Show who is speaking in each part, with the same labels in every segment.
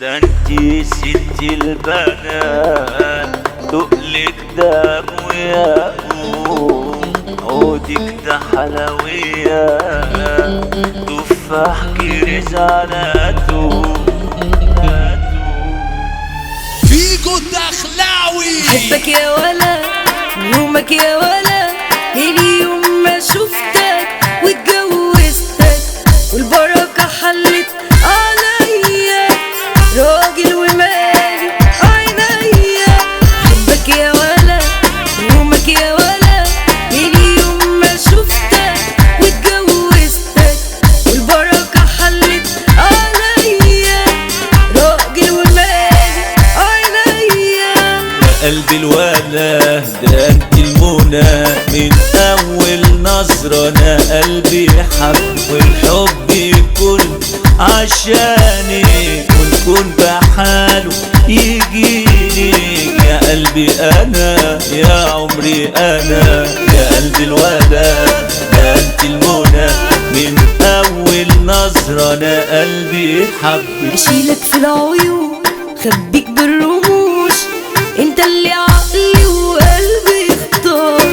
Speaker 1: ده انتي ست البنات، تقلك ده وياقوت، عودك ده حلويات، تفاح كرز على
Speaker 2: فيجو الدخلاوي.
Speaker 3: حبك يا ولا يومك يا ولا، اليوم ما شفتك واتجوزتك والبركة حلت عليا، راجل ومالي عينيا. حبك يا ولا يومك يا ولا، اليوم ما شفتك واتجوزتك والبركة حلت عليا، راجل ومالي عينيا.
Speaker 1: يا قلبي الولا ده انت المنى، من اول نظرة انا قلبي حب، والحب يكون عشاني ونكون بحاله يجيني. يا قلبي انا يا عمري انا، يا قلبي الولا ده انت المنى، من اول نظرة انا قلبي حب.
Speaker 3: اشيلك في العيون خبيك بالرموش، انت اللي عقلي وقلبي اختار.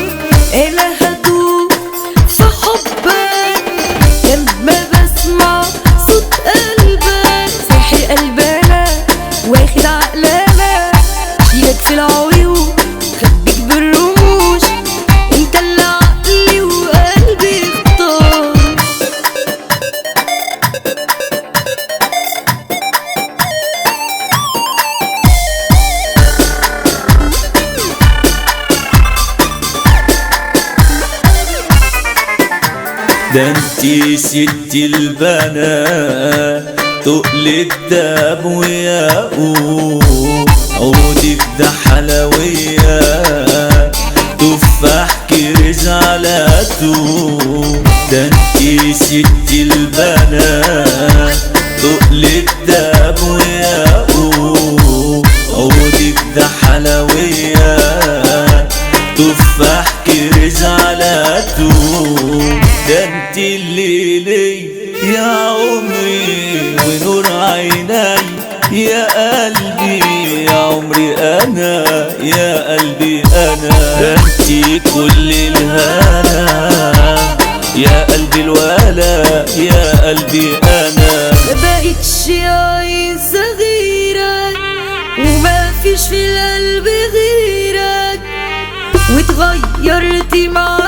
Speaker 3: انا هدوب في حبك لما بسمع صوت قلبك، ساحر قلبنا واخد عقلنا. اشيلك في العيون خبيك بالرموش، انت اللي عقلي وقلبي اختار.
Speaker 1: ده انتي ست البنات، تقلك دهب وياقوت، عودك ده حلويات، تفاح كرز على توت. ده انتي ست البنات، تقلك دهب وياقوت، عودك ده حلويات، تفاح كرز على توت. ده انت الليلي يا عمري ونور عيني، يا قلبي يا عمري انا، يا قلبي انا. ده انت كل الهنا، يا قلبي الولا يا قلبي انا.
Speaker 3: ما بقتش عايزة غيرك وما فيش في القلب غيرك، واتغيرت معاك